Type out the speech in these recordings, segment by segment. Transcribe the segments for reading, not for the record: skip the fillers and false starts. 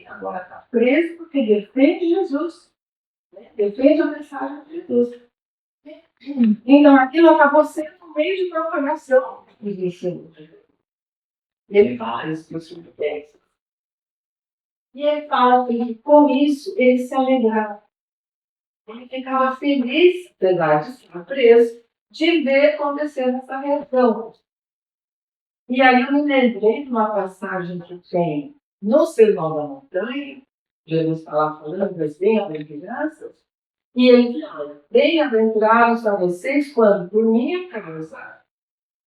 Agora está preso porque defende Jesus, né? Defende a mensagem de Jesus. Então aquilo acabou sendo um meio de propagação dos ensinos. E ele fala isso para os filipenses. E ele fala que com isso ele se alegrava. Ele ficava feliz, apesar de estar preso, de ver acontecer essa reação. E aí eu me lembrei de uma passagem que tem no Sermão da Montanha, Jesus está lá falando das bem-aventuranças, e ele fala: bem-aventurados são vocês quando, por minha causa,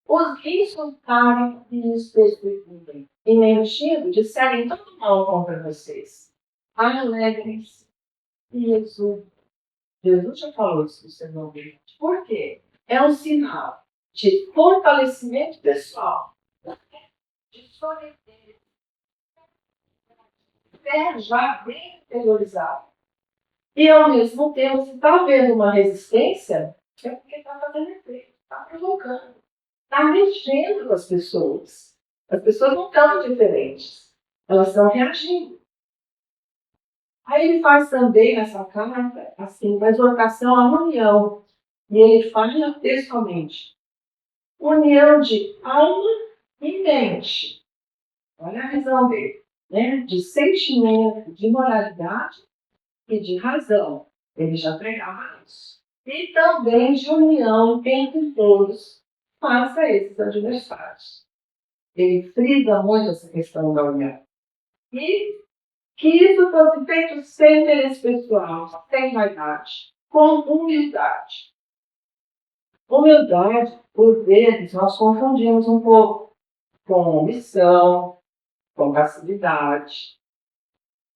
os insultarem e os perseguirem, e mentindo disserem todo mal contra vocês. Alegrem-se e exultem. Jesus já falou isso no Sermão dele. Por quê? É um sinal de fortalecimento pessoal, de solidez, fé já bem interiorizada. E ao mesmo tempo, se está havendo uma resistência, é porque está fazendo efeito, está provocando, está mexendo com as pessoas. As pessoas não estão diferentes, elas estão reagindo. Aí ele faz também nessa carta, assim, uma exortação à união. E ele fala textualmente: união de alma e mente. Olha a visão dele, né? De sentimento, de moralidade e de razão. Ele já pregava isso. E também de união entre todos face a esses adversários. Ele frisa muito essa questão da união. E que isso fosse feito sem interesse pessoal, sem vaidade, com humildade. Humildade, por vezes, nós confundimos um pouco com omissão, com passividade,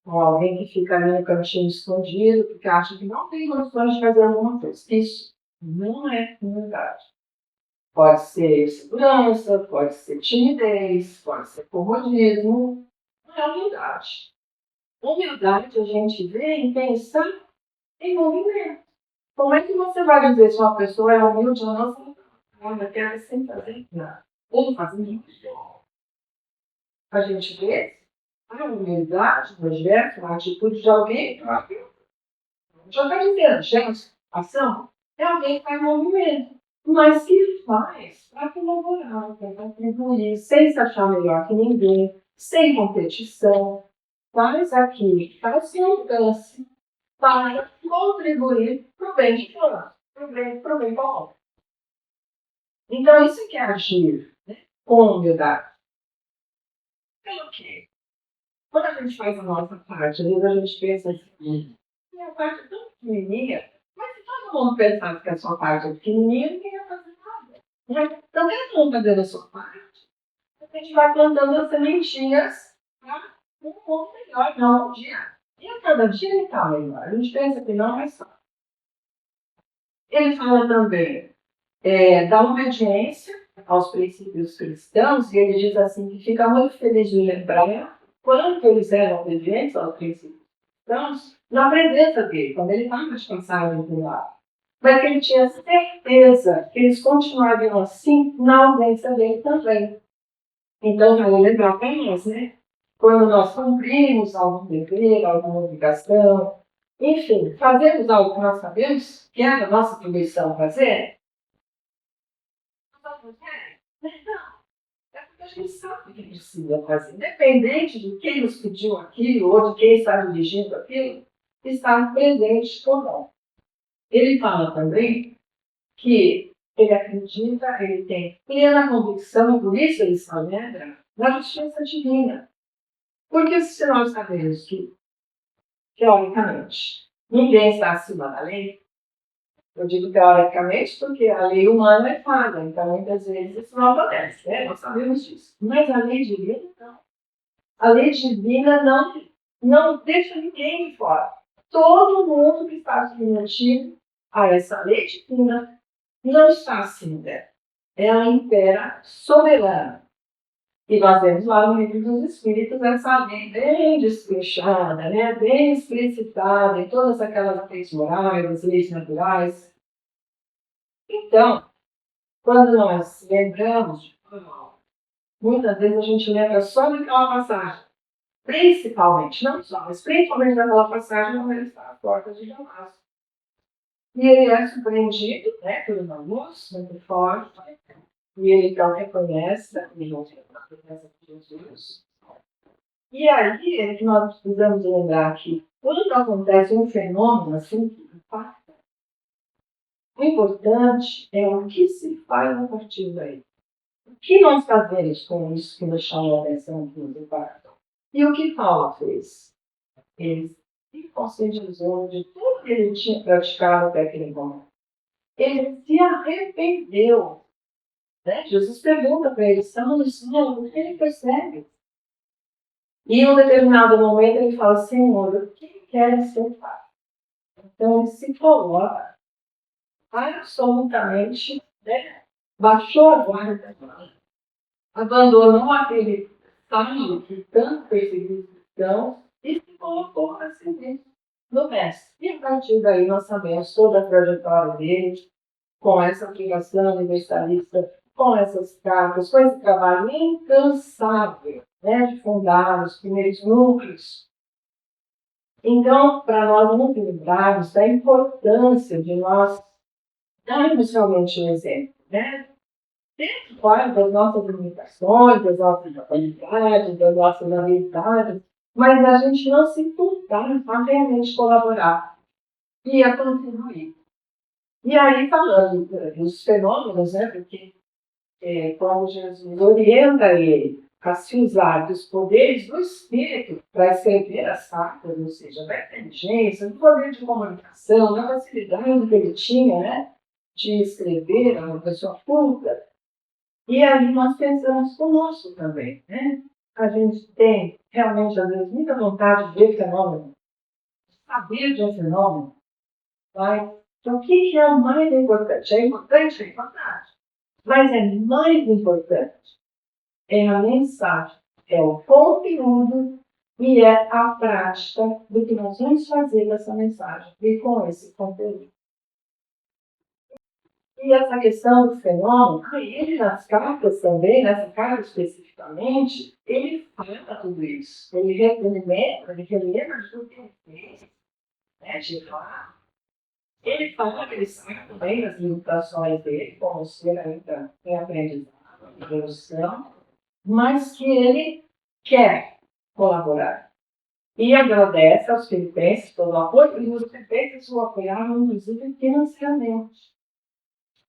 com alguém que fica ali no cantinho escondido, porque acha que não tem condições de fazer alguma coisa. Isso não é humildade. Pode ser insegurança, pode ser timidez, pode ser comodismo. Não é humildade. Humildade a gente vê em pensar em movimento. Como é que você vai dizer se uma pessoa é humilde ou não? Se ela quer sem fazer nada. Ou não faz nada. A gente vê a humildade no gesto, a atitude de alguém que já está dizendo, gente, ação é alguém que está em movimento, mas que faz para colaborar, para contribuir, sem se achar melhor que ninguém, sem competição, faz aquilo que está ao seu alcance para contribuir para o bem de todos, para o bem comum. Então, isso que é agir, né, com humildade. Pelo quê? Quando a gente faz a nossa parte, às vezes a gente pensa assim, minha parte é tão pequenininha, mas se todo mundo pensasse que a sua parte é pequenininha, ninguém ia fazer nada. Né? Então, cada um fazendo a sua parte, a gente vai plantando as sementinhas para um mundo melhor, não um dia. E a cada dia ele está melhor. A gente pensa que não, mas só. Ele fala também da obediência aos princípios cristãos, e ele diz assim que fica muito feliz de lembrar quanto eles eram obedientes aos princípios cristãos na presença dele, quando ele estava de passagem por lá. Mas ele tinha certeza que eles continuariam assim na ausência dele também. Então, vale lembrar para nós, né? Quando nós cumprimos algum dever, alguma obrigação, enfim, fazemos algo que nós sabemos que é da nossa atribuição fazer, é porque a gente sabe que precisa fazer. Independente de quem nos pediu aquilo ou de quem está dirigindo aquilo, estar presente ou não. Ele fala também que ele acredita, ele tem plena convicção, e por isso ele se alegra, na justiça divina. Porque se nós sabemos que, teoricamente, ninguém está acima da lei, eu digo teoricamente porque a lei humana é falha, então muitas vezes isso não acontece, né? Nós sabemos disso. Mas a lei divina não. A lei divina não deixa ninguém de fora. Todo mundo que está submetido a essa lei divina não está acima dela. Ela impera soberana. E nós vemos lá no Livro dos Espíritos essa lei bem despechada, né? Bem explicitada em todas aquelas leis morais, as leis naturais. Então, quando nós lembramos de Paulo, muitas vezes a gente lembra só daquela passagem. Principalmente, não só, mas principalmente naquela passagem onde ele está à porta de Damasco. E ele é surpreendido, né, por uma luz muito forte, e ele então reconhece a presença de Jesus. E aí é que nós precisamos lembrar que quando acontece um fenômeno assim que impacta, o importante é o que se faz a partir daí. O que nós fazemos com isso que nos chama a atenção, que nos impacta? E o que Paulo fez? Ele se conscientizou de tudo que ele tinha praticado até aquele momento. Ele se arrependeu. Né? Jesus pergunta para ele, Saulo, o que ele percebe? E em um determinado momento ele fala, Senhor, o que queres que eu faça? Então ele se coloca absolutamente, né? Baixou a guarda, abandonou aquele sábio que tanto perseguiu os cristãos e se colocou a serviço do mestre. E a partir daí nós sabemos toda a trajetória dele, com essa aplicação universalista, com essas cartas, com esse trabalho incansável, né, de fundar os primeiros núcleos. Então, para nós nos lembrarmos da importância de nós darmos realmente um exemplo, né? Dentro, claro, das nossas limitações, das nossas habilidades, das nossas habilidades, mas a gente não se furtar a realmente colaborar e a contribuir. E aí, falando dos fenômenos, né, porque como Jesus orienta ele a se usar dos poderes do Espírito para escrever as cartas, ou seja, da inteligência, do poder de comunicação, da facilidade que ele tinha, né, de escrever, uma pessoa culta. E aí nós pensamos conosco também, né? A gente tem realmente, às vezes, muita vontade de ver fenômeno, de saber de um fenômeno, mas o que é o mais importante? É importante, é importante. Mas é mais importante é a mensagem, é o conteúdo e é a prática do que nós vamos fazer dessa mensagem e com esse conteúdo. E essa questão do fenômeno, ele nas cartas também, nessa carta especificamente, ele fala tudo isso. Ele lembra de tudo que ele fez, né, de fato. Ele fala que ele sabe também das limitações dele, como ser ainda em aprendizado, em evolução, mas que ele quer colaborar. E agradece aos filipenses todo o apoio, e os filipenses o apoiaram, inclusive, financeiramente.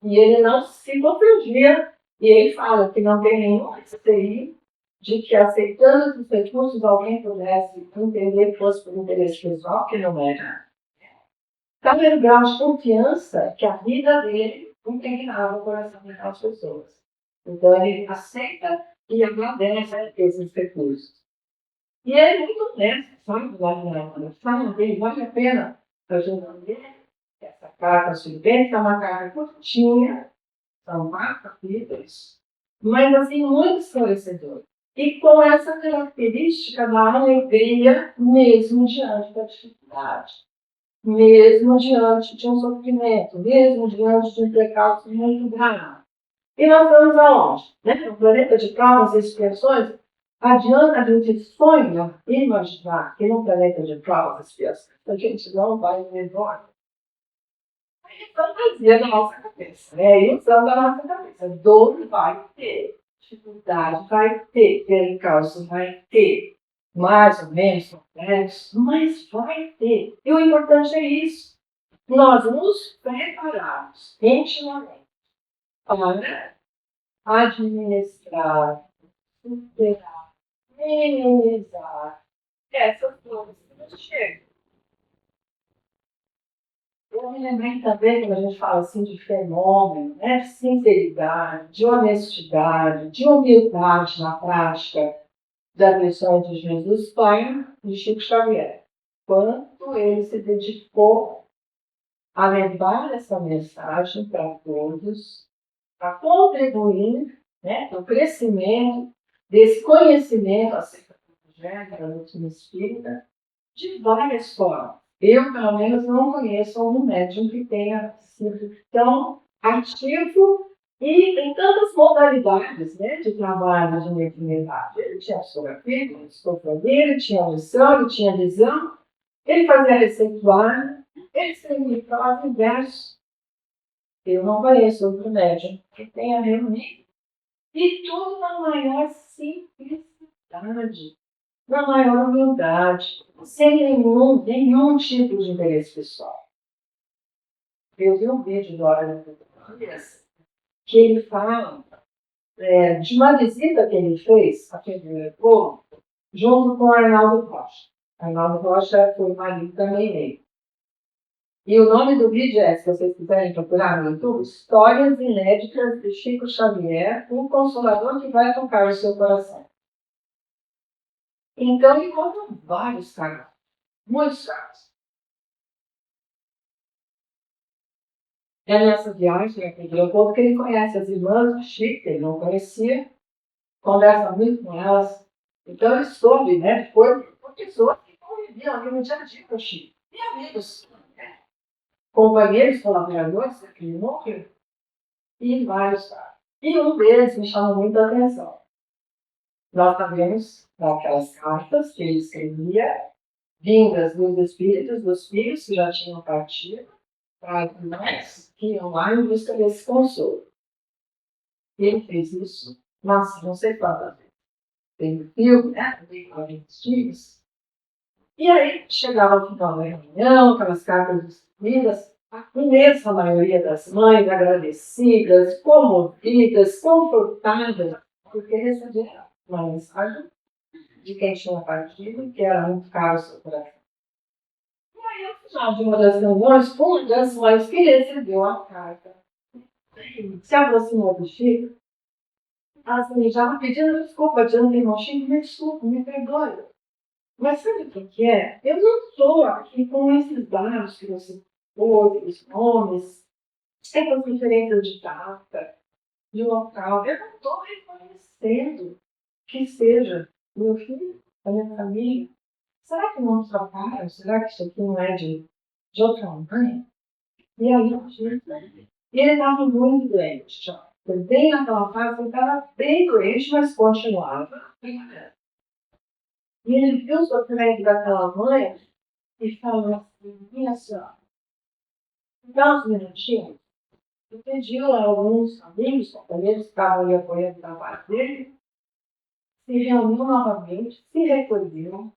E ele não se confundia, e ele fala que não tem nenhum receio de que, aceitando os recursos, alguém pudesse entender que fosse por interesse pessoal, que não era. Estava no grau de confiança que a vida dele impregnava o coração das pessoas. Então ele aceita e agradece esses recursos. E ele é muito honesto, sabe? Lá na fala dele, vale a pena a gente ler essa carta aos Filipenses, é uma carta curtinha, são 4 capítulos, mas assim, muito esclarecedor. E com essa característica da alegria, mesmo diante da dificuldade, mesmo diante de um sofrimento, mesmo diante de um pecado muito grave. E nós estamos aonde? Né? No planeta de provas e expiações, adianta a gente sonhar e imaginar que no planeta de provas e expiações a gente não vai ver dor. É fantasia da nossa cabeça, né? Ilusão da nossa cabeça. Dor vai ter, dificuldade vai ter, percalço vai ter, mais ou menos complexo, mas vai ter. E o importante é isso. Nós nos prepararmos intimamente para administrar, superar, minimizar essas dores que nos chegam. Eu me lembrei também, quando a gente fala assim de fenômeno, né, de sinceridade, de honestidade, de humildade na prática das lições de Jesus, foi de Chico Xavier. Quanto ele se dedicou a levar essa mensagem para todos, a contribuir, né, no crescimento desse conhecimento acerca do Evangelho, da doutrina espírita, de várias formas. Eu, pelo menos, não conheço algum médium que tenha sido tão ativo E tem tantas modalidades, né, de trabalho de mediunidade. Ele tinha psicografia, ele tinha psicografia, ele tinha audição, ele tinha visão, ele fazia receituário, ele escrevia prosa e verso. Eu não conheço outro médium que tenha reunido. E tudo na maior simplicidade, na maior humildade, sem nenhum tipo de interesse pessoal. Eu vi um vídeo do Hora que ele fala de uma visita que ele fez aquele povo, junto com o Arnaldo Rocha. Arnaldo Rocha foi marido também dele. E o nome do vídeo é, se vocês quiserem procurar no YouTube, Histórias Inéditas de Chico Xavier, um consolador que vai tocar o seu coração. Então, ele conta vários casos, muitos casos. É nessa viagem, aqui de Leopoldo, que ele conhece as irmãs do Chico, que ele não conhecia, conversa muito com elas. Então, ele soube, né, depois, por pessoas que conviviam ali no dia a dia com o Chico. E amigos, né, companheiros, colaboradores, que ele morreu. E vários casos. E um deles me chamou muita atenção. Nós sabemos daquelas cartas que ele escrevia, vindas dos espíritos, dos filhos que já tinham partido, para as irmãs que iam lá em busca desse consolo. E ele fez isso, mas não sei quantas vezes. Tem um filme, né? Tem 40 filhos. E aí chegava ao final da reunião, aquelas cartas distribuídas, a imensa maioria das mães agradecidas, comovidas, confortadas, porque receberam uma mensagem de quem tinha partido, que era muito caro ao seu coração. E aí, no final de uma das reuniões, uma das mães que recebeu a carta se aproximou do Chico, assim, já pedindo desculpa diante do irmão Chico, me desculpe, me perdoe. Mas sabe o que é? Eu não estou aqui com esses dados que você pôs, os nomes, essas referências de data, de local. Eu não estou reconhecendo que seja meu filho, a minha família. Será que não trocaram? Será que isso aqui não é de outra mãe? E aí, e ele estava muito doente já. Foi bem naquela fase, ele estava bem doente, mas continuava. E ele viu o sofrimento daquela mãe e falou assim, minha senhora, dá uns minutinhos. E pediu a alguns amigos, companheiros que estavam ali apoiando o trabalho dele, se reuniu novamente, se recolheu,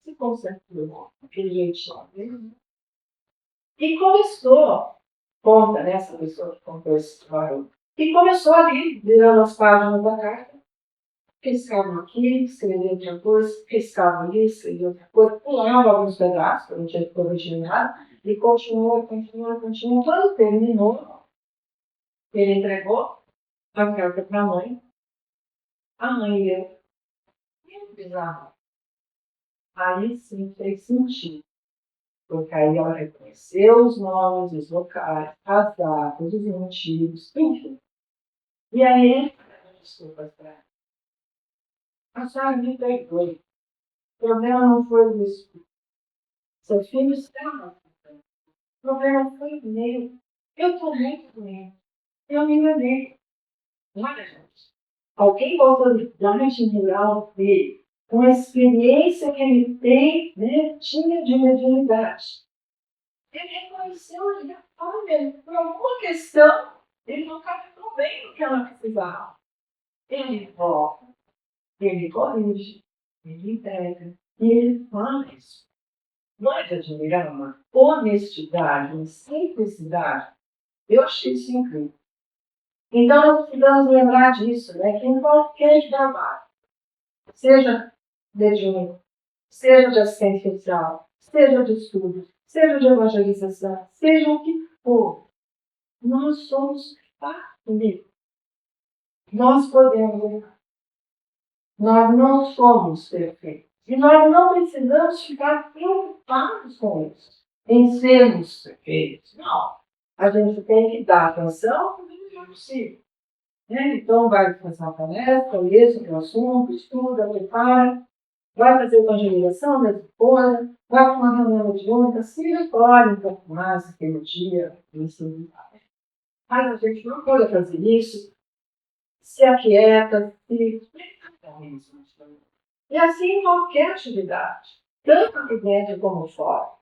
se concentrou, aquele jeitinho dele, e começou, conta nessa pessoa que contou esse história, e começou ali, virando as páginas da carta, piscava aqui, escrevia outra coisa, piscava ali, escrevia outra coisa, pulava alguns pedaços, que eu não tinha que corrigir nada, e continuou. Quando terminou, ele entregou a carta para a mãe. A mãe leu. Muito bizarro. Aí sim fez sentido. Porque aí ela reconheceu os nomes, os locais, as datas, os motivos, enfim. E aí ele pediu desculpas para ela. A senhora me perdoe. O problema não foi o espírito. Seu filho estava. O problema foi meu. Eu estou muito doente. Eu me enganei. Olha, gente. Alguém com autoridade moral dele, com a experiência que ele tem, né, tinha de mediunidade. Ele reconheceu, ele olha, por alguma questão, ele não captou bem o que ela precisava. Ele volta, ele corrige, ele entrega, e ele faz. Não é de admirar uma honestidade, uma simplicidade. Eu achei isso incrível. Então, nós precisamos lembrar disso, né? Que em qualquer trabalho, seja mediúnico, seja de assistência social, seja de estudo, seja de evangelização, seja o que for, nós somos parte. Nós podemos errar. Nós não somos perfeitos. E nós não precisamos ficar preocupados com isso, em sermos perfeitos. Não. A gente tem que dar atenção para o que é possível. Né? Então, vai fazer uma palestra, lê sobre o assunto, estuda, prepara, vai fazer evangelização, a mesma coisa, vai para uma reunião mediúnica, se recolhe um pouco mais aquele dia, mas a gente não pode fazer isso, se aquieta, se... E assim em qualquer atividade, tanto aqui dentro como fora.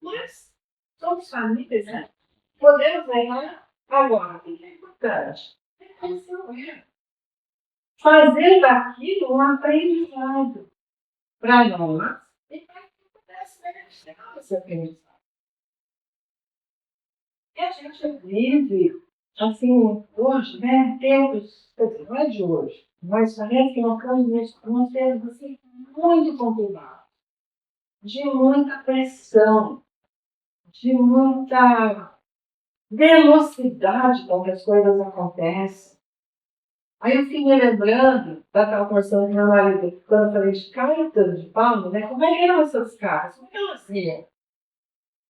Mas somos famílias, né? Podemos errar agora. O que é importante? Fazer daquilo um aprendizado para nós e para que pudesse beneficiar esse aprendizado. E a gente vive, assim, hoje, né, tempos, quer dizer, não é de hoje, mas parece que nós estamos num tempos assim, muito complicados, de muita pressão, de muita velocidade com que as coisas acontecem. Aí eu fiquei me lembrando daquela conversa com meu marido, quando eu falei de cartas de Paulo, né? Como é que eram essas cartas? Como é que elas iam?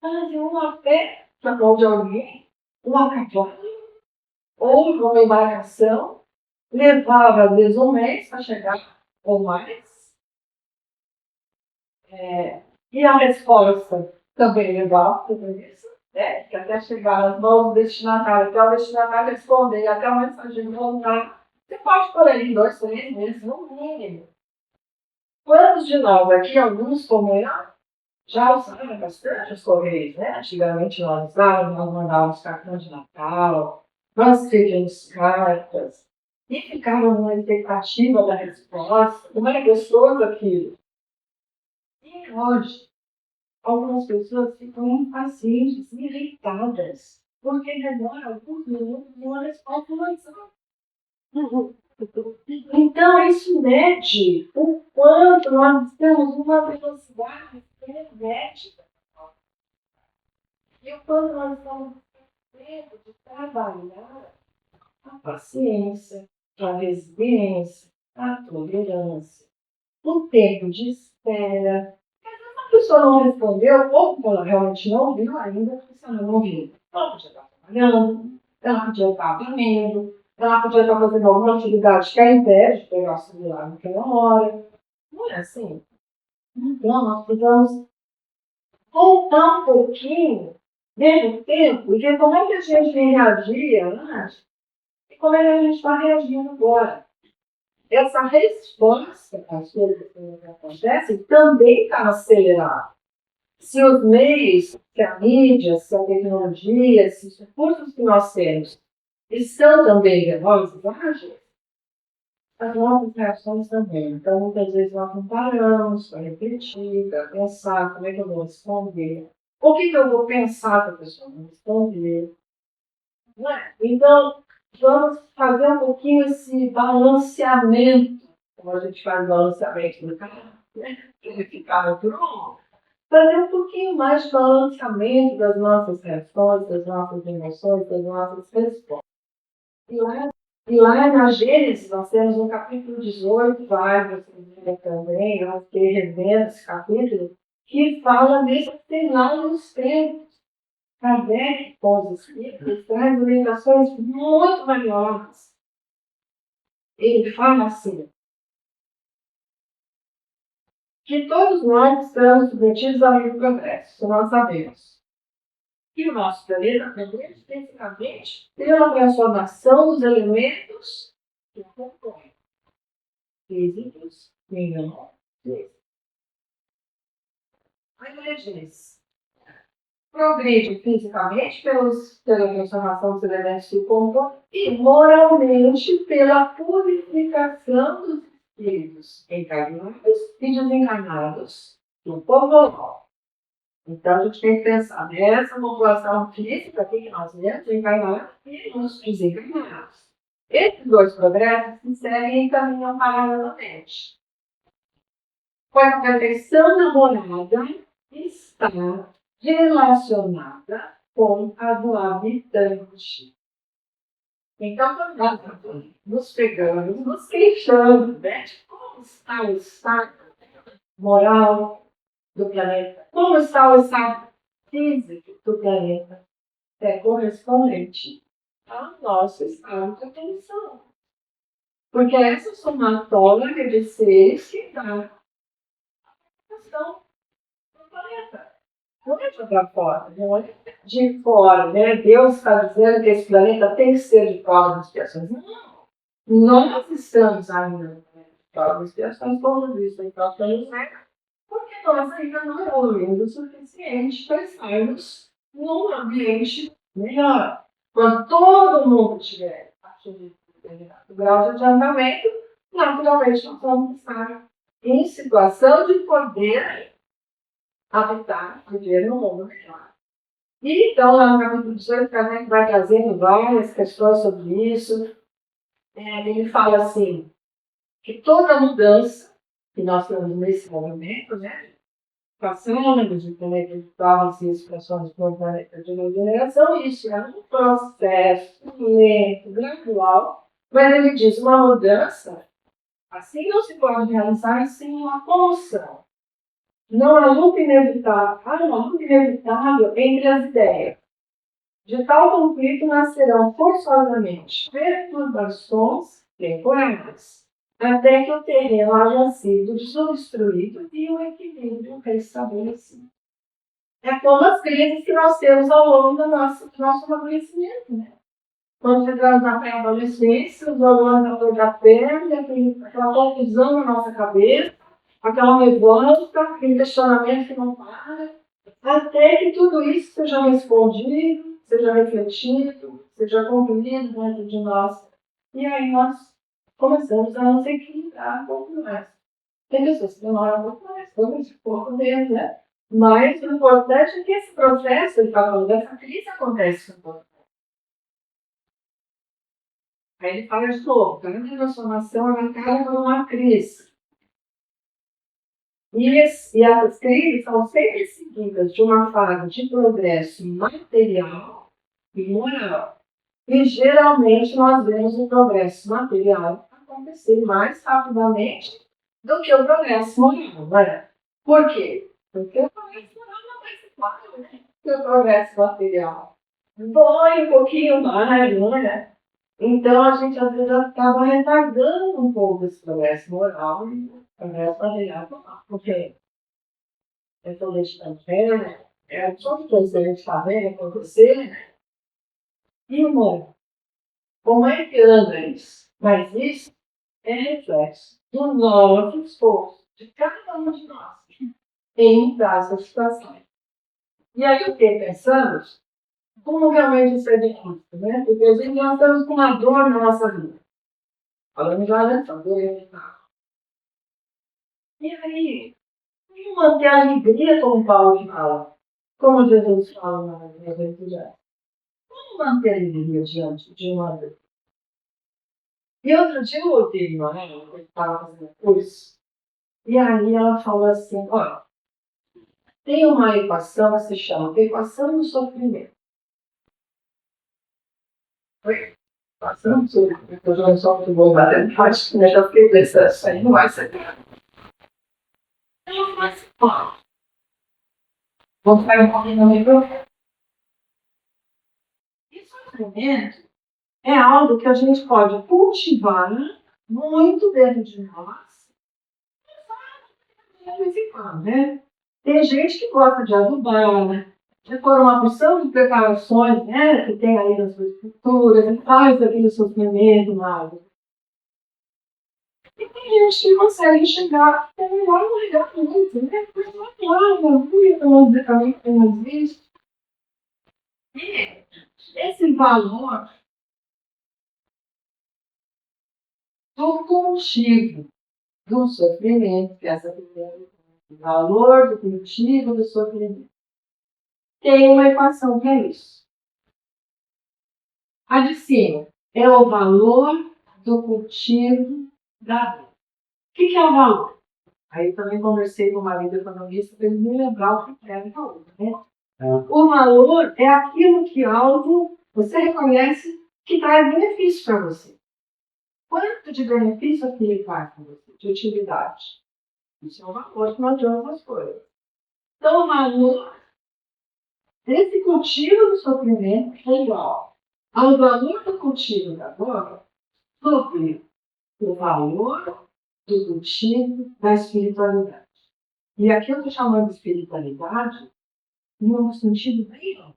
Elas iam a pé na mão de alguém, uma cavalo, ou numa embarcação, levava às vezes um mês para chegar, ou mais. E a resposta também levava tudo isso, né? Que até chegar nas mãos do destinatário, até o destinatário responder, até o mensageiro voltar. Você pode por aí 2, 3 meses, no mínimo. Quantos de nós aqui, alguns como eu, já usaram bastante os correios, né? Antigamente nós usávamos, nós mandávamos cartão de Natal, nós escrevíamos cartas e ficávamos na expectativa da resposta. Como era gostoso aquilo. E hoje, algumas pessoas ficam impacientes, irritadas, porque demora alguns minutos e uma resposta não sai. Então, isso mede o quanto nós estamos numa velocidade frenética e o quanto nós estamos tendo de trabalhar a paciência, a resiliência, a tolerância, o tempo de espera. A pessoa não respondeu, ou porque ela realmente não viu ainda, porque ela não viu. Ela podia estar trabalhando, ela podia estar dormindo, ela podia estar fazendo alguma atividade que a impede de pegar o celular naquela hora. Não é assim. Então, nós precisamos voltar um pouquinho dentro do tempo e ver como é que a gente reagia antes e como é que a gente está reagindo agora. Essa resposta às coisas que acontecem também está acelerada. Se os meios, se a mídia, se a tecnologia, se os recursos que nós temos estão também velozes, ágeis, as nossas reações também. Então, muitas vezes nós não paramos para refletir, para pensar como é que eu vou responder, o que eu vou pensar para a pessoa não responder. Não é? Então, vamos fazer um pouquinho esse balanceamento, como a gente faz balanceamento no carro, né? Para ele ficar no prumo. Fazer um pouquinho mais de balanceamento das nossas reações, das nossas emoções, das nossas respostas. E lá na Gênesis, nós temos no capítulo 18, vai, vocês verem também, eu fiquei revendo esse capítulo, que fala desse cenário dos tempos. Kardec, com os espíritos, traz orientações muito valiosas. Ele fala assim, que todos nós estamos submetidos ao livre progresso, nós sabemos. E o nosso planeta também, especificamente, pela transformação dos elementos que o compõem, físicos e não físicos. Aí ele diz, progride fisicamente pela transformação dos elementos que o compõem e moralmente pela purificação dos espíritos encarnados e desencarnados do povo. Então, a gente tem que pensar nessa população física aqui que nós vemos, encarnados e nos desencarnados. Esses dois progressos se seguem e caminham paralelamente. Pois a perfeição da morada está relacionada com a do habitante. Então, quando nós nos pegamos, nos queixando, né, de como está o estado moral do planeta, como está o estado físico do planeta, é correspondente ao nosso estado de atenção. Porque é essa somatória de seres que dá a questão do planeta. olha para fora, não olha de fora, né? Deus está dizendo que esse planeta tem que ser de prova das expiações. Não, nós estamos ainda no planeta de prova das expiações, como isso em próximo século, porque nós ainda não evoluímos o suficiente para estarmos num ambiente melhor. Quando todo mundo tiver atingido o grau de adiantamento, naturalmente nós vamos estar em situação de poder habitar, viver no mundo melhor. E então, lá no capítulo 18, Kardec vai trazendo várias questões sobre isso. Ele fala assim, que toda mudança que nós temos nesse movimento, né, passamos de conectadas e expressões do planeta de regeneração, isso é um processo lento, gradual, mas ele diz uma mudança, assim não se pode realizar sem uma comoção. Não há luta inevitável, há uma luta inevitável entre as ideias. De tal conflito nascerão forçosamente perturbações temporárias, até que o terreno haja sido substruído e o equilíbrio restabelecido. É como as crises que nós temos ao longo do nosso amadurecimento, né? Quando chegamos na pré-adolescência, os hormônios da flor da pele, aquela confusão na nossa cabeça, aquela revolta, aquele questionamento que não para, até que tudo isso seja respondido, seja refletido, seja concluído dentro de nós. E aí nós começamos a nos equilibrar um pouco mais. Tem pessoas que demoram um pouco mais, outras um pouco menos, né? Mas o importante é que esse processo, ele está falando dessa crise, acontece com todo. Aí ele fala de novo, cada transformação é marcada por uma crise. E essas crises são sempre seguidas de uma fase de progresso material e moral. E geralmente nós vemos o progresso material acontecer mais rapidamente do que o progresso moral, não é? Por quê? Porque o progresso moral não vai ser claro, né? Que o progresso material dói um pouquinho mais, não é? Então a gente às vezes acaba retardando um pouco esse progresso moral e o progresso material, porque eu estou deixando ver, é tudo que a gente está vendo acontecer, e o moral. Como é que anda isso? Mas isso é reflexo do nosso esforço, de cada um de nós, em mudar essa situação. E aí eu fiquei pensando como realmente isso é difícil, né? Porque às vezes nós estamos com uma dor na nossa vida. Falando já, né? Essa dor emocional. E aí, como manter a alegria, como Paulo fala? Como Jesus fala nas Escrituras? Como manter a alegria diante de uma dor? E outro dia eu ouvi uma que estava fazendo curso, e aí ela falou assim, olha, tem uma equação que se chama equação do sofrimento. Oi? Equação do sofrimento. Eu já não sou muito boa matemática, né? Já fiquei pensando, isso aí não vai ser. Ela falou assim, ó, vou sair um pouquinho do microfone. E sofrimento é algo que a gente pode cultivar muito dentro de nós, de vez em quando, né? Tem gente que gosta de adubar, de pôr uma porção de preparações, né, que tem aí nas suas culturas, e faz daquele sofrimento nada. E tem gente que consegue chegar, é melhor não ligar muito, né? Porque não é nada, não dizer que não existe. E esse valor do cultivo do sofrimento, que é essa primeira, o valor do cultivo do sofrimento, tem uma equação que é isso. A de cima é o valor do cultivo da dor. O que é o valor? Aí eu também conversei com o marido economista para ele me lembrar o que é o valor. Né? O valor é aquilo que algo você reconhece que traz benefício para você. Quanto de benefício aquilo faz para você? De utilidade. Isso é o valor que nós damos às coisas. Então, o valor desse cultivo do sofrimento é igual ao valor do cultivo da dor sobre o valor do cultivo da espiritualidade. E aqui eu estou chamando de espiritualidade no sentido bem amplo.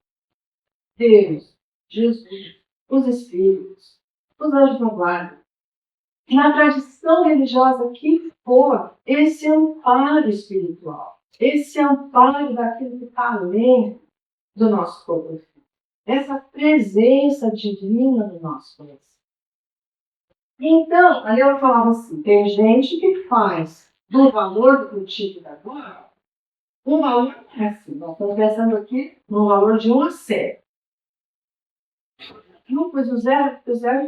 Deus, Jesus, os Espíritos, os anjos da guarda. Na tradição religiosa que for, esse amparo espiritual, esse amparo daquilo que está além do nosso corpo físico, essa presença divina no nosso coração. Então, ali eu falava assim, tem gente que faz do valor do cultivo da dor um valor assim. Nós estamos pensando aqui no valor de 1 a 100. Não, pois o zero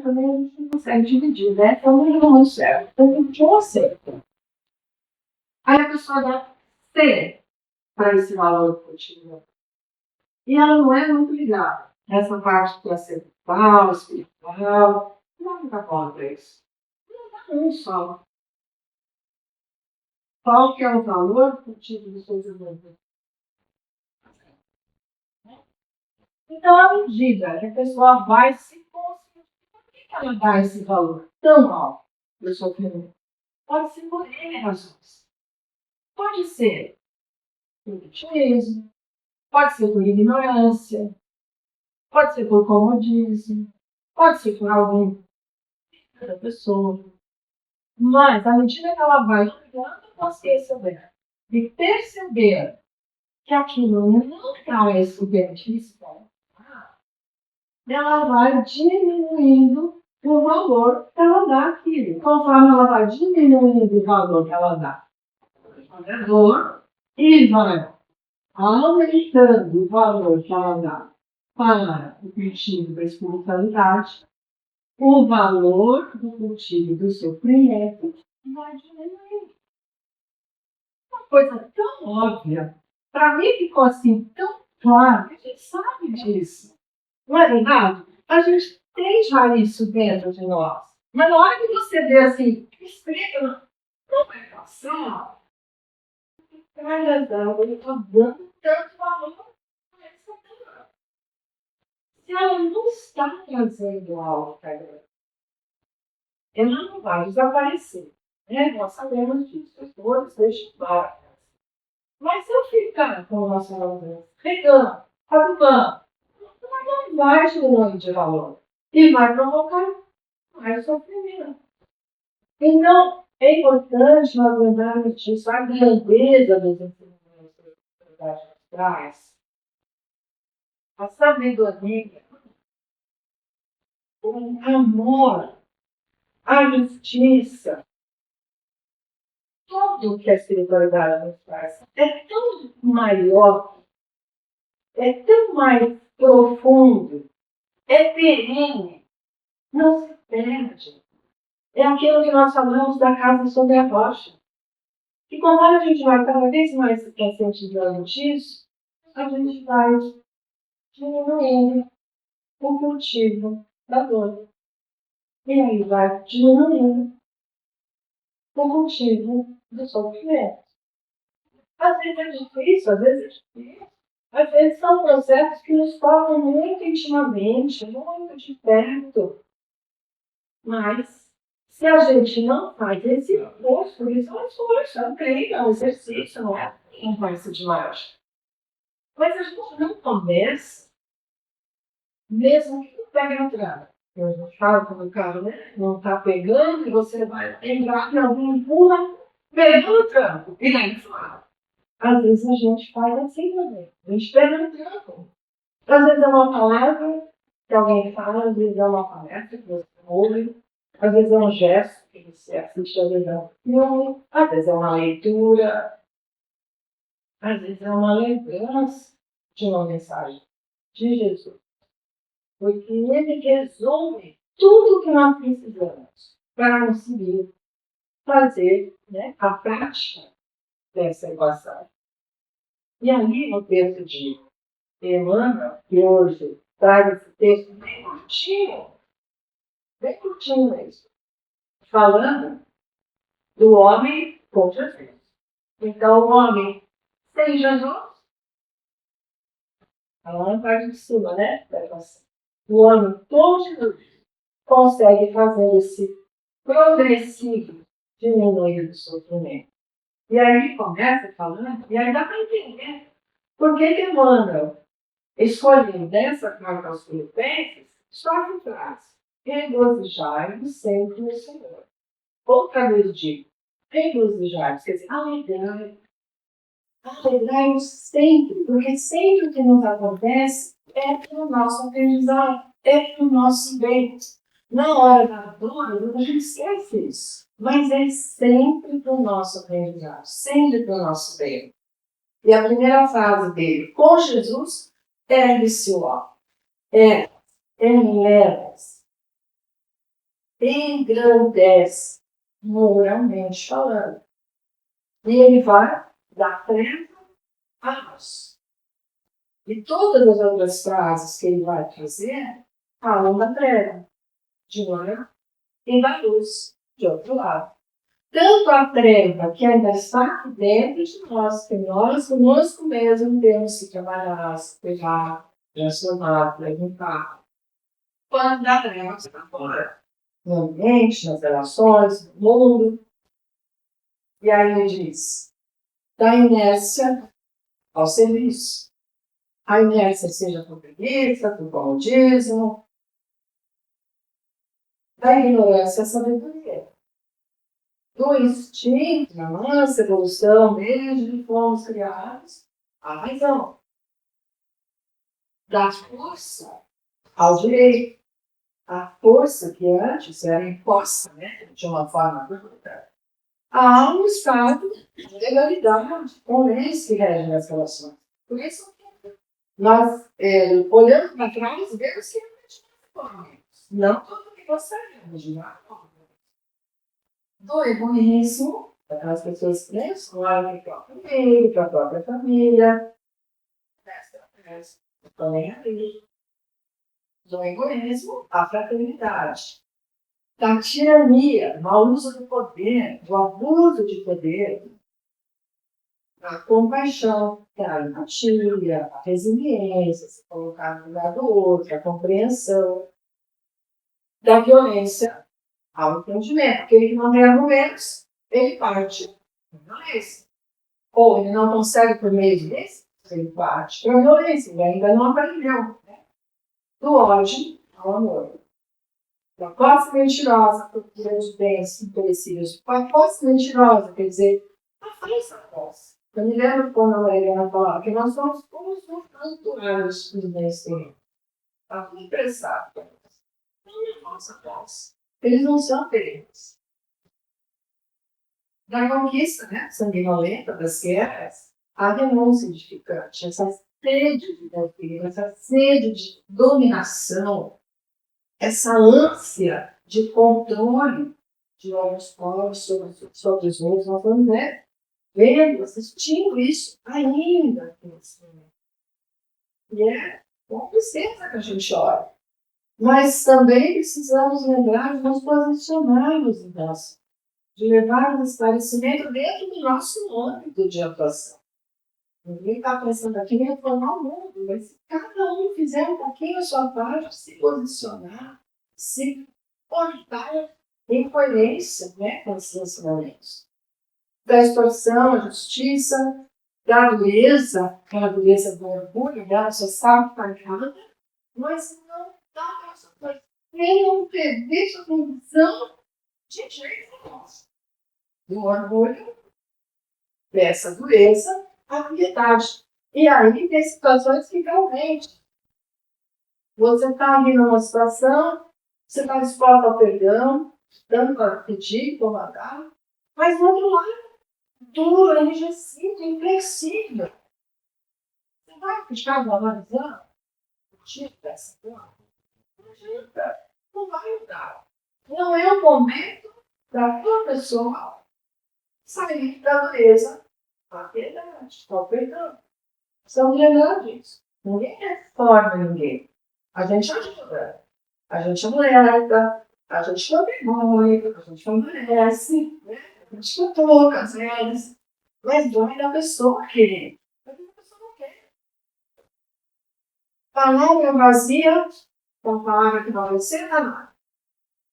também a gente não consegue dividir, né? Então, não é número zero. Então, de 1 a 100. Aí a pessoa dá 100 para esse valor cultivo. E ela não é muito ligada nessa parte transcendental, espiritual. Não dá conta para isso. Não dá um só. Qual que é o valor cultivo dos seus irmãos? Então, à medida que a pessoa vai se conscientizar, por que ela dá esse valor tão alto para o sofrimento? Pode ser por N razões. Pode ser por vitimismo, pode ser por ignorância, pode ser por comodismo, pode ser por algum da pessoa. Mas, à medida que ela vai criando a consciência dela e perceber que aquilo não traz o benefício dela, ela vai diminuindo o valor que ela dá àquilo. Conforme ela vai diminuindo o valor que ela dá à dor e vai aumentando o valor que ela dá para o cultivo da espiritualidade, o valor do cultivo do sofrimento vai diminuindo. Uma coisa tão óbvia. Para mim ficou assim tão claro que a gente sabe disso. Não é verdade? A gente tem já isso dentro de nós. Mas na hora que você vê assim, escrito não vai passar, caramba, eu estou dando tanto valor para essa dor. Se ela não está trazendo algo para ela, ela não vai desaparecer. Né? Nós sabemos disso, as dores deixam várias. Mas se eu ficar com o nosso valor regando, adubando, não vai diminuir de valor e vai provocar mais sofrimento. Então, é importante nós lembrarmos disso, a grandeza dos ensinamentos da espiritualidade nos traz, a sabedoria, o amor, a justiça, tudo que a espiritualidade nos traz é tão maior, é tão mais profundo, é perene, não se perde. É aquilo que nós falamos da casa sobre a rocha. E conforme a gente vai cada vez mais se conscientizando disso, a gente vai diminuindo o cultivo da dor. E aí vai diminuindo o cultivo do sofrimento. Às vezes é difícil, às vezes é difícil. Às vezes são processos que nos tocam muito intimamente, muito de perto. Mas, se a gente não faz esse esforço, isso é um esforço, é um treino, é um exercício, não é um passo de mágica. Mas a gente não começa, mesmo que não pegue na trava. A gente fala quando o carro não está pegando, e você vai entrar em algum empurra, pegou o tranco, e daí fala. Às vezes a gente faz assim também. A gente pega no tranco. Às vezes é uma palavra que alguém fala, às vezes é uma palestra que você ouve, às vezes é um gesto que você assiste, às vezes é um filme, às vezes é uma leitura, às vezes é uma lembrança de uma mensagem de Jesus. Porque ele resume tudo o que nós precisamos para conseguir fazer, né, a prática dessa equação. E ali no texto de Emmanuel, que hoje traz esse texto bem curtinho mesmo, falando do homem com Jesus. Então, o homem sem Jesus, lá na parte de cima, né? O homem com Jesus consegue fazer esse progressivo diminuir do sofrimento. E aí começa falando, e aí dá para entender Por que Emmanuel escolheu dessa carta aos Filipenses só a frase: regozijai-vos sempre no Senhor. Outra vez digo: regozijai-vos, quer dizer, alegrai-vos sempre, porque sempre o que nos acontece é para o nosso aprendizado, é para o nosso bem. Na hora da dor, a gente esquece isso, mas é sempre para o nosso aprendizado, sempre para o nosso bem. E a primeira frase dele, com Jesus, ergue-se o ó, eleva-se, engrandece, moralmente falando. E ele vai da treva à luz. E todas as outras frases que ele vai trazer falam da treva, de um lado, e da luz, de outro lado. Tanto a treva que ainda está aqui dentro de nós, que nós conosco mesmo temos que trabalhar, se cuidar, transformar, levantar, quanto da treva que está fora. No ambiente, nas relações, no mundo. E aí ele diz, da inércia ao serviço. A inércia seja por preguiça, por comodismo, da ignorância à sabedoria. Do instinto, na nossa evolução, desde que fomos criados, à razão. Da força ao direito. A força que antes era imposta, né, de uma forma bruta, há um estado de legalidade, com leis que regem as relações. Por isso, nós, olhando para trás, vemos que não tudo que gostaríamos de lá. Do egoísmo, aquelas pessoas que nem escolhem para o próprio meio, para a própria família, estão nem ali. Do egoísmo, à fraternidade. Da tirania, mau uso do poder, do abuso de poder, a compaixão, a empatia, a resiliência, se colocar no lugar do outro, a compreensão, da violência ao entendimento. Aquele que não tem argumentos, ele parte da violência. Ou ele não consegue por meio desse, ele parte para a violência, ele ainda não aprendeu. Né? Do ódio ao amor. Da posse mentirosa, procura de bens imperecíveis. A posse mentirosa, quer dizer, a falsa posse. Eu me lembro quando a Mariana falava que nós somos consultores dos bens terrenos. Está tudo emprestado. Não é falsa posse. Eles não são terrenos. Da conquista, né, sanguinolenta das guerras, a renúncia edificante, essa sede de poder, essa sede de dominação, essa ânsia de controle de alguns povos sobre os outros, nós vamos vendo, assistindo isso ainda nesse momento. E é com tristeza que a gente olha. Mas também precisamos lembrar de nos posicionarmos em nós, de levar o esclarecimento dentro do nosso âmbito de atuação. Ninguém está pensando aqui em reformar o mundo, mas se cada um fizer um pouquinho a sua parte, se posicionar, se portar em coerência, né, com esses ensinamentos. Da extorsão, a justiça, da dureza, aquela dureza do orgulho, ela já sabe que está errada, mas não dá para sofrer. Nenhum perder sua condição de jeito nenhum. Do orgulho, dessa dureza, a piedade. E aí tem situações que realmente você está ali numa situação, você está disposto ao perdão, tanto para pedir como a dar, mas do outro lado, duro, enrijecido, inflexível. Você vai ficar valorizando o tipo dessa coisa? Não adianta, não vai mudar. Não é o momento da tua pessoa sair da dureza à piedade, ao perdão. São drenagens. Ninguém reforma ninguém. A gente ajuda. A gente alerta, a gente contribui, a gente favorece, né? A gente cutuca às vezes. Mas dói da pessoa querer. Mas a pessoa não quer. Palavra vazia, uma palavra que não vai ser nada.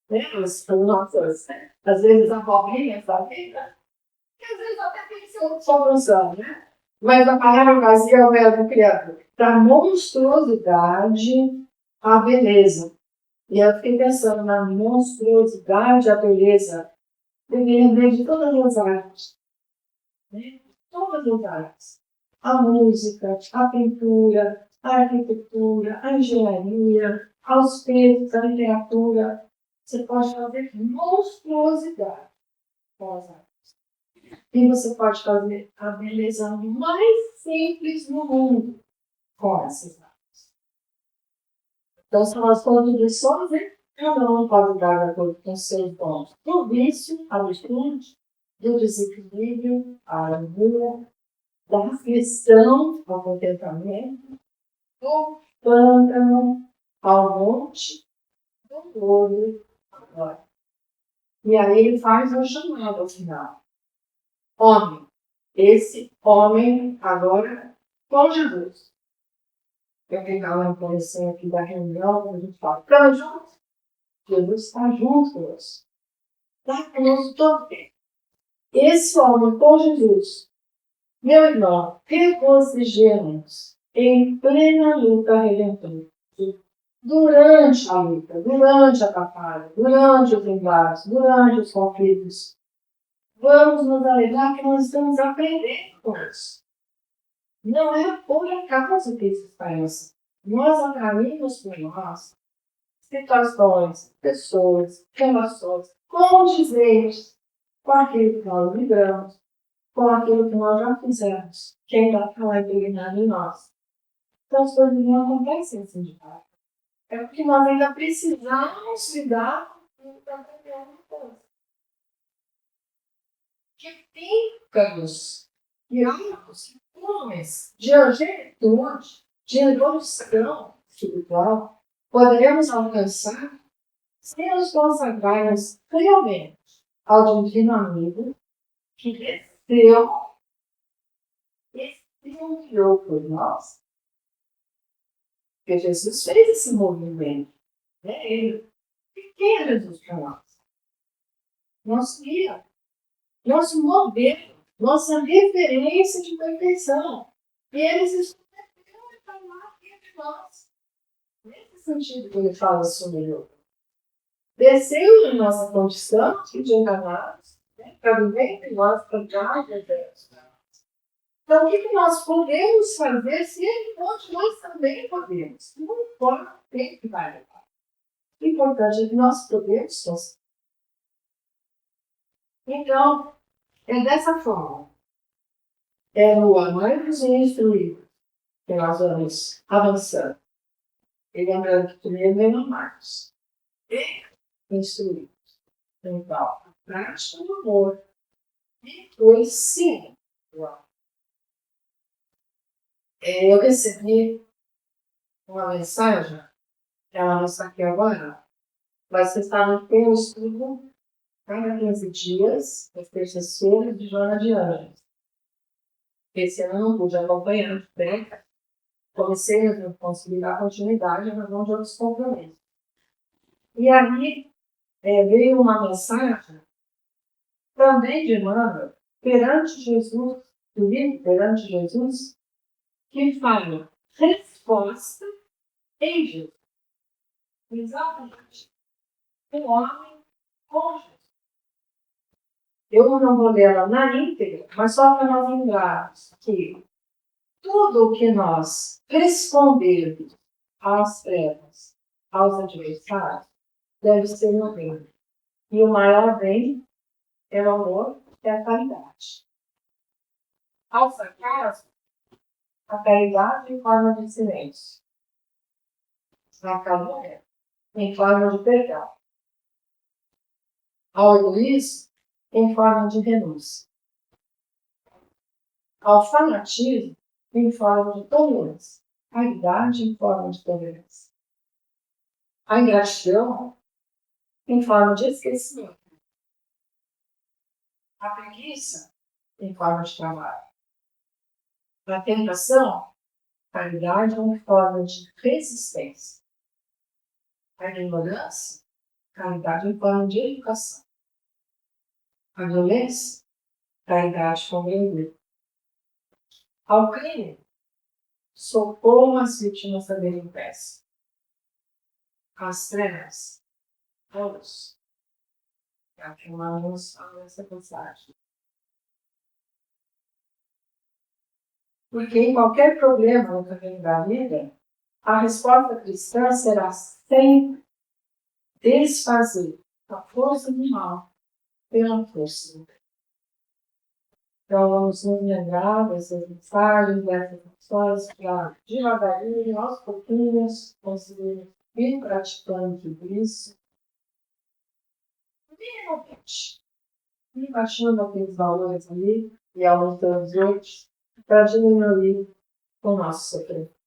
Né? As nossas, às vezes, abobrinhas da vida, que às vezes até tem que ser uma solução, né? Mas a palavra vazia é o verbo criador. Da monstruosidade à beleza. E eu fiquei pensando na monstruosidade, a beleza, deveria vir de todas as artes. Né? Todas as artes. A música, a pintura, a arquitetura, a engenharia, aos textos, a literatura. Você pode fazer monstruosidade com as artes. E você pode fazer a beleza mais simples do mundo com essas artes. Então, são as contribuições, né? Cada um pode dar de acordo com seus dons. Do vício à virtude, do desequilíbrio à harmonia, da aflição ao contentamento, do pântano ao monte, do olho à glória. E aí ele faz uma chamada ao final. Homem. Esse homem agora com Jesus. Eu tenho uma impressão aqui da reunião, a gente fala, estamos juntos. Jesus está junto conosco. Está conosco todo tempo. Esse homem com Jesus, meu irmão, regozijemos em plena luta redentora. Durante a luta, durante a batalha, durante os embates, durante os conflitos, vamos nos alegrar que nós estamos aprendendo com isso. Não é por acaso que isso faz. Nós atraímos por nós situações, pessoas, relações condizentes com aquilo que nós vibramos, com aquilo que nós já fizemos, que ainda está impregnado em nós. Então as coisas não acontecem assim de fato. É porque nós ainda precisamos lidar com o que aprender alguma coisa. Que píncaros e atos de angelitude, de evolução espiritual, poderemos alcançar se nos consagrarmos realmente ao divino amigo que desceu e se enviou por nós. Porque Jesus fez esse movimento. Né? Ele, quem é Jesus para nós? Nosso guia, nosso modelo, nossa referência de perfeição. E eles estão entre nós. Nesse sentido que ele fala sobre o desceu na nossa condição de encarnados, né, para viver entre nós, para dar Deus. Então, o que nós podemos fazer se ele pode, nós também podemos. Não importa o tempo que vai levar. O importante é que nós podemos fazer. Então, é dessa forma. É no amarmos e instruir que nós vamos avançando. E lembrando que primeiro vem no amarmos. E instruir. Então, a prática do amor. E o ensino do amor. Eu recebi uma mensagem, ela não está aqui agora, mas você está no teu estudo cada 15 dias, às terças-feiras, de Joana de Anjos. Esse ano eu não pude acompanhar, né? Comecei a não conseguir dar continuidade, mas não de outros compromissos. E aí veio uma mensagem também de Emmanuel, perante Jesus, do livro Perante Jesus, que fala resposta em Jesus. Exatamente. O homem com Jesus. Eu não vou ler ela na íntegra, mas só para nós lembrarmos que tudo o que nós respondermos às trevas, aos adversários, deve ser no bem. E o maior bem é o amor e a caridade. Ao sarcasmo, a caridade em forma de silêncio. A calúnia em forma de perdão. Ao egoísmo, em forma de renúncia. Ao fanatismo, em forma de tolerância. A caridade em forma de tolerância. A ingratidão em forma de esquecimento. A preguiça em forma de trabalho. A tentação, caridade em forma de resistência. A ignorância, caridade em forma de educação. A violência, caridade como lembrete. ao crime. Socorro as vítimas da delinquência. As trevas, todos, afirmamos essa passagem. Porque em qualquer problema no caminho da vida, a resposta cristã será sempre desfazer a força do mal pela força do bem. Então, vamos nos lembrar dessas mensagens, dessas ações, para devagarinho, aos pouquinhos, conseguir ir praticando tudo isso. Minimamente. E baixando aqueles valores ali e aumentando os outros, para diminuir o nosso sofrimento.